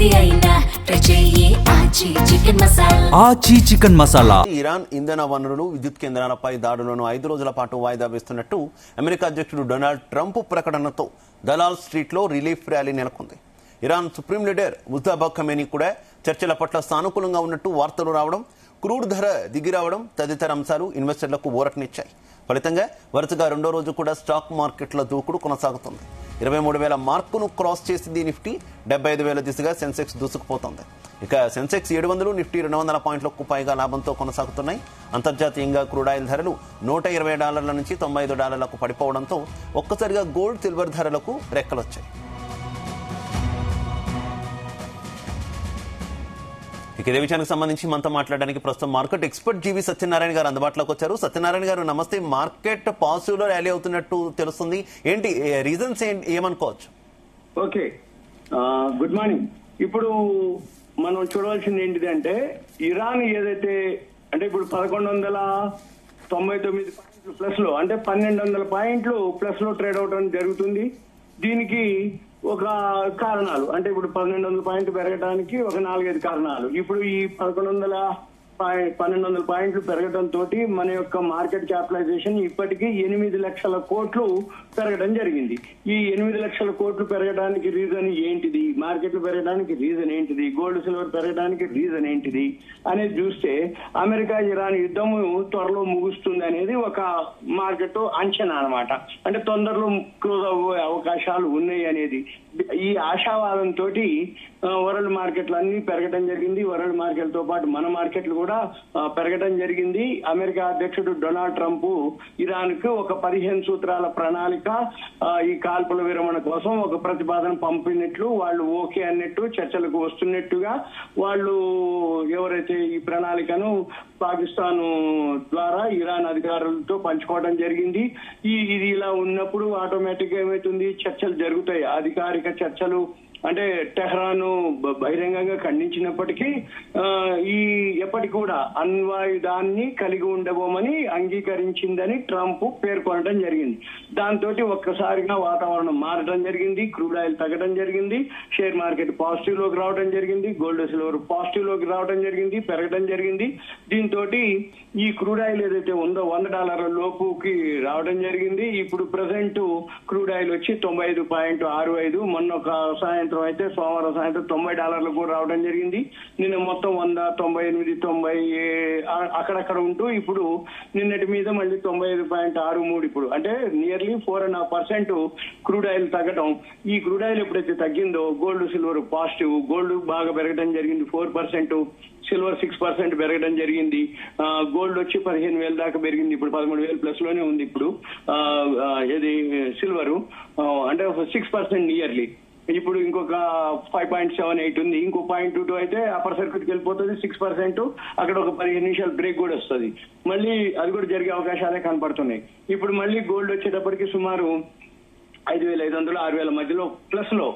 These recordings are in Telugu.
ఏది అయినా ట్రై చెయ్యి ఆచి చికెన్ మసాలా. ఆచి చికెన్ మసాలా. ఇరాన్ ఇంధన వనరులు, విద్యుత్ కేంద్రాలపై దాడులను 5 రోజుల పాటు వాయిదా వేస్తున్నట్టు అమెరికా అధ్యక్షుడు డొనాల్డ్ ట్రంప్ ప్రకటనతో దలాల్ స్ట్రీట్లో రిలీఫ్ ర్యాలీ నెలకొంది. ఇరాన్ సుప్రీం లీడర్ ముజ్తబా ఖమేనీ కూడా చర్చల పట్ల సానుకూలంగా ఉన్నట్టు వార్తలు రావడం, క్రూడ్ ధర దిగిరావడం తదితర అంశాలు ఇన్వెస్టర్లకు ఊరటనిచ్చాయి. ఫలితంగా వరుసగా రెండో రోజు కూడా స్టాక్ మార్కెట్ల దూకుడు కొనసాగుతుంది. 23,000 మార్కును క్రాస్ చేసింది నిఫ్టీ. 75,000 దిశగా సెన్సెక్స్ దూసుకుపోతోంది. ఇక సెన్సెక్స్ 700, నిఫ్టీ 200 పాయింట్లకు పైగా లాభంతో కొనసాగుతున్నాయి. అంతర్జాతీయంగా క్రూడాయిల్ ధరలు $120 నుంచి $95లకు పడిపోవడంతో ఒక్కసారిగా గోల్డ్, సిల్వర్ ధరలకు రెక్కలొచ్చాయి. ఇక ఇదే విషయానికి సంబంధించి మనతో మాట్లాడడానికి ప్రస్తుతం మార్కెట్ ఎక్స్పర్ట్ జీవి సత్యనారాయణ గారు అందుబాటులోకి వచ్చారు. సత్యనారాయణ గారు నమస్తే. మార్కెట్ పాజిటివ్ లో ర్యాలీ అవుతున్నట్టు తెలుస్తుంది, ఏంటి రీజన్స్ ఏమనుకోవచ్చు? Okay, good morning. ఇప్పుడు మనం చూడవలసింది ఏంటిది అంటే, ఇరాన్ ఏదైతే అంటే ఇప్పుడు 1199 పాయింట్లు ప్లస్ లో, అంటే 1200 పాయింట్లు ప్లస్ లో ట్రేడ్ అవడం జరుగుతుంది. దీనికి ఒక కారణాలు అంటే ఇప్పుడు 1200 పాయింట్లు పెరగడానికి ఒక 4-5 కారణాలు. ఇప్పుడు ఈ 1200 పాయింట్లు పెరగడంతో మన యొక్క మార్కెట్ క్యాపిటలైజేషన్ ఇప్పటికీ 8 లక్షల కోట్లు పెరగడం జరిగింది. ఈ 8 లక్షల కోట్లు పెరగడానికి రీజన్ ఏంటిది, మార్కెట్లు పెరగడానికి రీజన్ ఏంటిది, గోల్డ్ సిల్వర్ పెరగడానికి రీజన్ ఏంటిది అనేది చూస్తే అమెరికా ఇరాన్ యుద్ధము త్వరలో ముగుస్తుంది అనేది ఒక మార్కెట్ అంచనా అన్నమాట. అంటే తొందరలో క్లోజ్ అవ్వే అవకాశాలు ఉన్నాయి అనేది ఈ ఆశావాదంతో వరల్డ్ మార్కెట్లు అన్ని పెరగడం జరిగింది. వరల్డ్ మార్కెట్ తో పాటు మన మార్కెట్లు కూడా పెరగడం జరిగింది. అమెరికా అధ్యక్షుడు డొనాల్డ్ ట్రంప్ ఇరాన్ కు ఒక 15 సూత్రాల ప్రణాళిక, ఈ కాల్పుల విరమణ కోసం ఒక ప్రతిపాదన పంపినట్లు, వాళ్ళు ఓకే అన్నట్టు చర్చలకు వస్తున్నట్టుగా వాళ్ళు ఎవరైతే ఈ ప్రణాళికను పాకిస్తాన్ ద్వారా ఇరాన్ అధికారులతో పంచుకోవడం జరిగింది. ఇది ఇలా ఉన్నప్పుడు ఆటోమేటిక్ గా ఏమవుతుంది, చర్చలు జరుగుతాయి. అధికారిక చర్చలు అంటే టెహ్రాన్ బహిరంగంగా ఖండించినప్పటికీ ఈ ఎప్పటికి కూడా అణ్వాయుధాన్ని కలిగి ఉండబోమని అంగీకరించిందని ట్రంప్ పేర్కొనడం జరిగింది. దాంతో ఒక్కసారిగా వాతావరణం మారడం జరిగింది. క్రూడ్ ఆయిల్ తగ్గడం జరిగింది, షేర్ మార్కెట్ పాజిటివ్ లోకి రావడం జరిగింది, గోల్డ్ సిల్వర్ పాజిటివ్ లోకి రావడం జరిగింది, పెరగడం జరిగింది. దీంతో ఈ క్రూడ్ ఆయిల్ ఏదైతే ఉందో $100 లోపుకి రావడం జరిగింది. ఇప్పుడు ప్రజెంట్ క్రూడ్ ఆయిల్ వచ్చి 95.65. మొన్న ఒక సాయంత్రం అయితే సోమవారం సాయంత్రం $90 కూడా రావడం జరిగింది. నిన్న మొత్తం 100, 98, 90 అక్కడక్కడ ఉంటూ ఇప్పుడు నిన్నటి మీద మళ్ళీ 95.63. ఇప్పుడు అంటే నియర్లీ 4.5% క్రూడ్ ఆయిల్ తగ్గడం. ఈ క్రూడ్ ఆయిల్ ఎప్పుడైతే తగ్గిందో గోల్డ్ సిల్వర్ పాజిటివ్, గోల్డ్ బాగా పెరగడం జరిగింది 4%, సిల్వర్ 6% పెరగడం జరిగింది. గోల్డ్ వచ్చి 15,000 దాకా పెరిగింది, ఇప్పుడు 13,000 ప్లస్ లోనే ఉంది. ఇప్పుడు ఇది సిల్వర్ అంటే 6% నియర్లీ. ఇప్పుడు ఇంకొక 5.78 ఉంది, ఇంకో 0.22 అయితే అప్పర్ సర్క్యూట్కి వెళ్ళిపోతుంది 6%. అక్కడ ఒక 15 నిమిషాలు బ్రేక్ కూడా వస్తుంది, మళ్ళీ అది కూడా జరిగే అవకాశాలే కనపడుతున్నాయి. ఇప్పుడు మళ్ళీ గోల్డ్ వచ్చేటప్పటికి సుమారు 5,500, 6,000 మధ్యలో ప్లస్ లో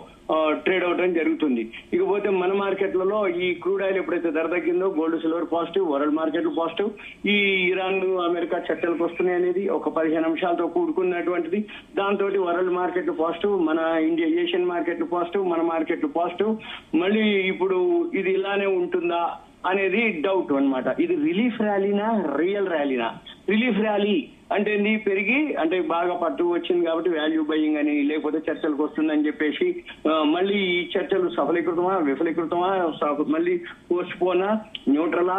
ట్రేడ్ అవడం జరుగుతుంది. ఇకపోతే మన మార్కెట్లలో ఈ క్రూడ్ ఆయిల్ ఎప్పుడైతే ధర తగ్గిందో గోల్డ్ సిల్వర్ పాజిటివ్, వరల్డ్ మార్కెట్లు పాజిటివ్. ఈ ఇరాన్ అమెరికా చర్చలకు వస్తున్నాయి అనేది ఒక 15 నిమిషాలతో కూడుకున్నటువంటిది. దాంతో వరల్డ్ మార్కెట్లు పాజిటివ్, మన ఇండియా ఏషియన్ మార్కెట్లు పాజిటివ్, మన మార్కెట్లు పాజిటివ్. మళ్ళీ ఇప్పుడు ఇది ఇలానే ఉంటుందా అనేది డౌట్ అన్నమాట. ఇది రిలీఫ్ ర్యాలీనా, రియల్ ర్యాలీనా? రిలీఫ్ ర్యాలీ అంటే పెరిగి అంటే బాగా పట్టు వచ్చింది కాబట్టి వాల్యూ బయింగ్ అని, లేకపోతే చర్చలకు వస్తుందని చెప్పేసి మళ్ళీ ఈ చర్చలు సఫలీకృతమా, విఫలీకృతమా, మళ్ళీ పోస్ట్ పోనా, న్యూట్రలా,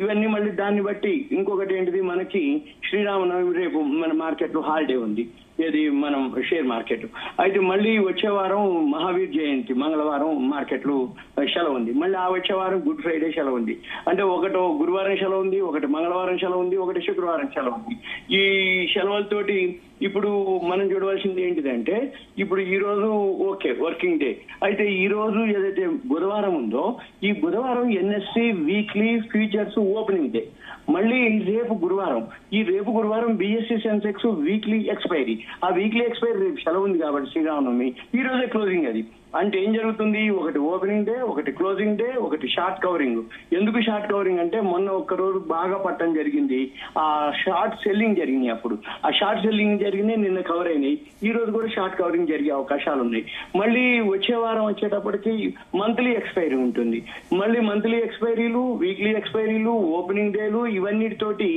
ఇవన్నీ మళ్ళీ దాన్ని బట్టి. ఇంకొకటి ఏంటిది, మనకి శ్రీరామనవమి రేపు మన మార్కెట్ లో హాలిడే ఉంది, ఏది మనం షేర్ మార్కెట్. అయితే మళ్ళీ వచ్చే వారం మహావీర్ జయంతి, మంగళవారం మార్కెట్లు సెలవు ఉంది. మళ్ళీ ఆ వచ్చే వారం గుడ్ ఫ్రైడే సెలవు ఉంది. అంటే ఒకటో గురువారం సెలవు ఉంది, ఒకటి మంగళవారం సెలవు ఉంది, ఒకటి శుక్రవారం సెలవు ఉంది. ఈ సెలవులతోటి ఇప్పుడు మనం చూడవలసింది ఏంటిదంటే, ఇప్పుడు ఈ రోజు ఓకే వర్కింగ్ డే. అయితే ఈ రోజు ఏదైతే బుధవారం ఉందో ఈ బుధవారం NSE weekly futures opening day. మళ్ళీ రేపు గురువారం, ఈ రేపు గురువారం బిఎస్సి సెన్సెక్స్ వీక్లీ ఎక్స్పైరీ. ఆ వీక్లీ ఎక్స్పైరీ రేపు సెలవు ఉంది కాబట్టి శ్రీరామనవమి ఈ రోజే క్లోజింగ్. అది అంటే ఏం జరుగుతుంది, ఒకటి ఓపెనింగ్ డే, ఒకటి క్లోజింగ్ డే, ఒకటి షార్ట్ కవరింగ్. ఎందుకు షార్ట్ కవరింగ్ అంటే మొన్న ఒక్క రోజు బాగా పట్టడం జరిగింది, ఆ షార్ట్ సెల్లింగ్ జరిగినాయి. అప్పుడు ఆ షార్ట్ సెల్లింగ్ జరిగినాయి, నిన్న కవర్ అయినాయి. ఈ రోజు కూడా షార్ట్ కవరింగ్ జరిగే అవకాశాలు ఉన్నాయి. మళ్ళీ వచ్చే వారం వచ్చేటప్పటికి మంత్లీ ఎక్స్పైరీ ఉంటుంది. మళ్ళీ మంత్లీ ఎక్స్పైరీలు, వీక్లీ ఎక్స్పైరీలు, ఓపెనింగ్ డేలు, ఇవన్నిటితోటి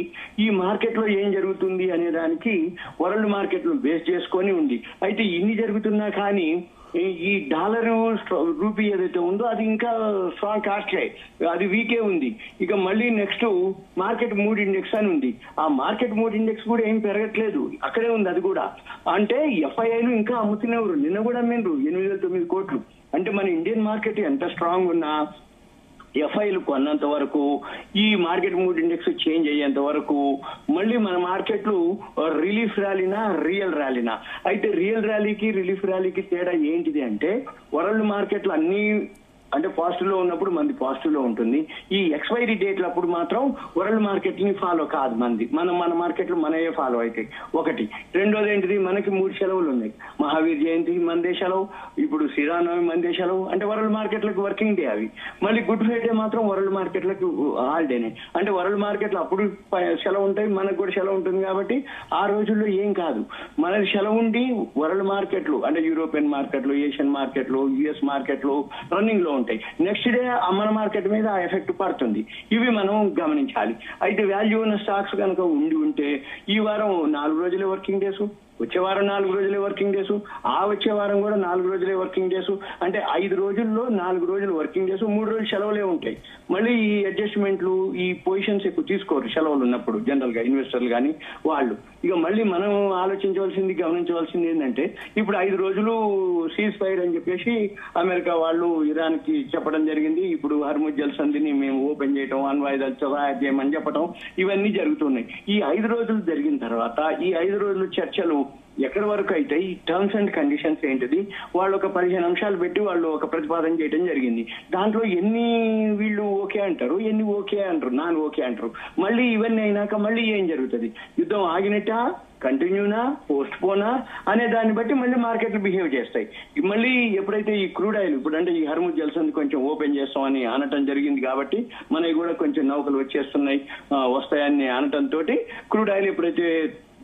ఈ మార్కెట్ లో ఏం జరుగుతుంది అనే దానికి వరల్డ్ మార్కెట్ లో బేస్ చేసుకొని ఉంది. అయితే ఇన్ని జరుగుతున్నా కానీ ఈ డాలర్ రూపీ ఏదైతే ఉందో అది ఇంకా స్ట్రాంగ్ కాస్ట్లే, అది వీకే ఉంది. ఇక మళ్ళీ నెక్స్ట్ మార్కెట్ మూడ్ ఇండెక్స్ అని ఉంది. ఆ మార్కెట్ మూడ్ ఇండెక్స్ కూడా ఏం పెరగట్లేదు, అక్కడే ఉంది అది కూడా. అంటే ఎఫ్ఐఐలు ఇంకా అమ్ముతున్నారు, నిన్న కూడా అమ్మిండ్రు 8,900 కోట్లు. అంటే మన ఇండియన్ మార్కెట్ ఎంత స్ట్రాంగ్ ఉన్నా ఎఫ్ఐలు కొన్నంత వరకు, ఈ మార్కెట్ మూడ్ ఇండెక్స్ చేంజ్ అయ్యేంత వరకు మళ్ళీ మన మార్కెట్లు రిలీఫ్ ర్యాలీనా రియల్ ర్యాలీనా. అయితే రియల్ ర్యాలీకి రిలీఫ్ ర్యాలీకి తేడా ఏంటిది అంటే, వరల్డ్ మార్కెట్లు అన్ని అంటే పాజిటివ్ లో ఉన్నప్పుడు మంది పాజిటివ్ లో ఉంటుంది. ఈ ఎక్స్పైరీ డేట్లు అప్పుడు మాత్రం వరల్డ్ మార్కెట్ ని ఫాలో కాదు మంది, మన మార్కెట్లు మనయే ఫాలో అవుతాయి. ఒకటి. రెండోది ఏంటిది, మనకి 3 సెలవులు ఉన్నాయి. మహావీర్ జయంతి మనదే సెలవు, ఇప్పుడు శ్రీరామనవమి మనదే సెలవు, అంటే వరల్డ్ మార్కెట్లకు వర్కింగ్ డే అవి. మళ్ళీ గుడ్ ఫ్రైడే మాత్రం వరల్డ్ మార్కెట్లకు హాలిడేనే, అంటే వరల్డ్ మార్కెట్లు అప్పుడు సెలవు ఉంటాయి, మనకు కూడా సెలవు ఉంటుంది. కాబట్టి ఆ రోజుల్లో ఏం కాదు, మనది సెలవు ఉండి వరల్డ్ మార్కెట్లు అంటే యూరోపియన్ మార్కెట్లు, ఏషియన్ మార్కెట్లు, యుఎస్ మార్కెట్లు రన్నింగ్ లో ఉంటాయి. నెక్స్ట్ డే మన మార్కెట్ మీద ఆ ఎఫెక్ట్ పడుతుంది. ఇవి మనం గమనించాలి. అయితే వాల్యూ ఉన్న స్టాక్స్ కనుక ఉంటే ఈ వారం 4 రోజులే వర్కింగ్ డేస్, వచ్చే వారం 4 రోజులే వర్కింగ్ డేస్, ఆ వచ్చే వారం కూడా 4 రోజులే వర్కింగ్ డేస్. అంటే 5 రోజుల్లో 4 రోజులు వర్కింగ్ డేస్, 3 రోజులు సెలవులే ఉంటాయి. మళ్ళీ ఈ అడ్జస్ట్మెంట్లు, ఈ పొజిషన్స్ ఎక్కువ తీసుకోరు సెలవులు ఉన్నప్పుడు జనరల్ గా ఇన్వెస్టర్లు కానీ వాళ్ళు. ఇక మళ్ళీ మనం ఆలోచించవలసింది, గమనించవలసింది ఏంటంటే, ఇప్పుడు 5 రోజులు సీజ్ ఫైర్ అని చెప్పేసి అమెరికా వాళ్ళు ఇరాన్ కి చెప్పడం జరిగింది. ఇప్పుడు హర్ముజ్ జల్ సంధిని మేము ఓపెన్ చేయటం, అణ్వాయుధాలు సహాయం చేయమని చెప్పడం, ఇవన్నీ జరుగుతున్నాయి. ఈ 5 రోజులు జరిగిన తర్వాత ఈ 5 రోజులు చర్చలు ఎక్కడి వరకు అయితే ఈ టర్మ్స్ అండ్ కండిషన్స్ ఏంటిది, వాళ్ళు ఒక 15 అంశాలు పెట్టి వాళ్ళు ఒక ప్రతిపాదన చేయడం జరిగింది. దాంట్లో ఎన్ని వీళ్ళు ఓకే అంటారు, ఎన్ని ఓకే అంటారు, నాన్ ఓకే అంటారు. మళ్ళీ ఇవన్నీ అయినాక మళ్ళీ ఏం జరుగుతుంది, యుద్ధం ఆగినట్టా, కంటిన్యూనా, పోస్ట్ పోనా అనే దాన్ని బట్టి మళ్ళీ మార్కెట్లు బిహేవ్ చేస్తాయి. మళ్ళీ ఎప్పుడైతే ఈ క్రూడ్ ఆయిల్ ఇప్పుడు అంటే ఈ హర్ముజ్ జల్సంది కొంచెం ఓపెన్ చేస్తామని అనటం జరిగింది కాబట్టి మనకి కూడా కొంచెం నౌకలు వచ్చేస్తున్నాయి, వస్తాయని అనటంతో క్రూడ్ ఆయిల్ ఎప్పుడైతే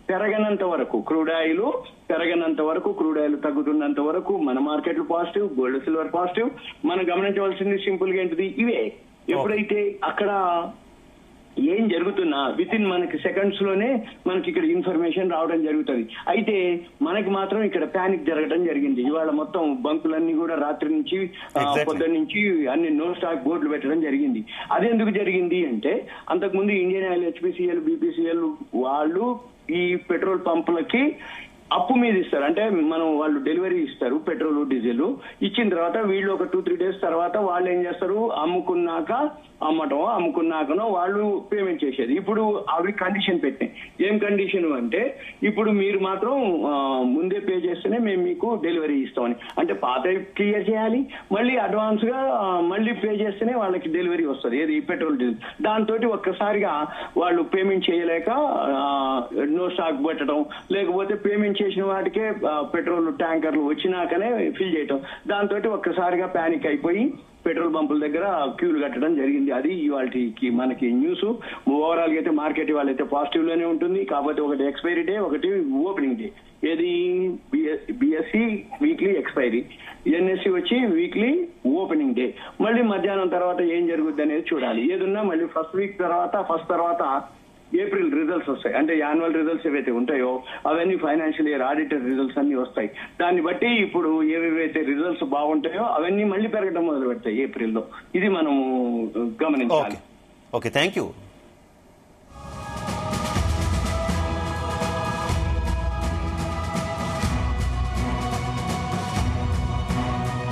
పెరగనంత వరకు, క్రూడ్ ఆయిల్ పెరగనంత వరకు, క్రూడ్ ఆయిల్ తగ్గుతున్నంత వరకు మన మార్కెట్లు పాజిటివ్, గోల్డ్ సిల్వర్ పాజిటివ్. మనం గమనించవలసింది సింపుల్ గా ఏంటిది, ఇవే. ఎప్పుడైతే అక్కడ ఏం జరుగుతున్నా విత్ ఇన్ మనకి సెకండ్స్ లోనే మనకి ఇక్కడ ఇన్ఫర్మేషన్ రావడం జరుగుతుంది. అయితే మనకి మాత్రం ఇక్కడ ప్యానిక్ జరగడం జరిగింది. ఇవాళ మొత్తం బంకులన్నీ కూడా రాత్రి నుంచి పొద్దున్న నుంచి అన్ని నో స్టాక్ బోర్డులు పెట్టడం జరిగింది. అదెందుకు జరిగింది అంటే, అంతకుముందు ఇండియన్ ఆయిల్, హెచ్పిసిఎల్, బీపీసీఎల్ వాళ్ళు ఈ పెట్రోల్ పంపులకి అప్పు మీద ఇస్తారు. అంటే మనం వాళ్ళు డెలివరీ ఇస్తారు పెట్రోల్, డీజిల్ ఇచ్చిన తర్వాత వీళ్ళు ఒక 2-3 డేస్ తర్వాత వాళ్ళు ఏం చేస్తారు, అమ్ముకున్నాకనో వాళ్ళు పేమెంట్ చేసేది. ఇప్పుడు అవి కండిషన్ పెట్టినాయి. ఏం కండిషన్ అంటే, ఇప్పుడు మీరు మాత్రం ముందే పే చేస్తేనే మేము మీకు డెలివరీ ఇస్తామని. అంటే పాత క్లియర్ చేయాలి, మళ్ళీ అడ్వాన్స్ గా మళ్ళీ పే చేస్తేనే వాళ్ళకి డెలివరీ వస్తుంది, ఏది పెట్రోల్, డీజిల్. దాంతో ఒక్కసారిగా వాళ్ళు పేమెంట్ చేయలేక నో స్టాక్ పెట్టడం, లేకపోతే పేమెంట్ చేసిన వాటికే పెట్రోల్ ట్యాంకర్లు వచ్చినాకనే ఫిల్ చేయటం, దాంతో ఒక్కసారిగా ప్యానిక్ అయిపోయి పెట్రోల్ పంపుల దగ్గర క్యూలు కట్టడం జరిగింది. అది ఇవాళకి మనకి న్యూస్. ఓవరాల్ గా అయితే మార్కెట్ ఇవాళ అయితే పాజిటివ్ లోనే ఉంటుంది. కాకపోతే ఒకటి ఎక్స్పైరీ డే, ఒకటి ఓపెనింగ్ డే. ఏది బిఎస్సి వీక్లీ ఎక్స్పైరీ, ఎన్ఎస్సి వచ్చి వీక్లీ ఓపెనింగ్ డే. మళ్ళీ మధ్యాహ్నం తర్వాత ఏం జరుగుద్ది అనేది చూడాలి. ఏదున్నా మళ్ళీ ఫస్ట్ తర్వాత ఏప్రిల్ రిజల్ట్స్ వస్తాయి. అంటే యాన్యువల్ రిజల్ట్స్ ఏవైతే ఉంటాయో అవన్నీ ఫైనాన్షియల్ ఇయర్ ఆడిటర్ రిజల్ట్స్ అన్ని వస్తాయి. దాన్ని బట్టి ఇప్పుడు ఏవేవైతే రిజల్ట్స్ బాగుంటాయో అవన్నీ మళ్ళీ పెరగడం మొదలు పెడతాయి ఏప్రిల్లో. ఇది మనము గమనించాలి. Okay, thank you.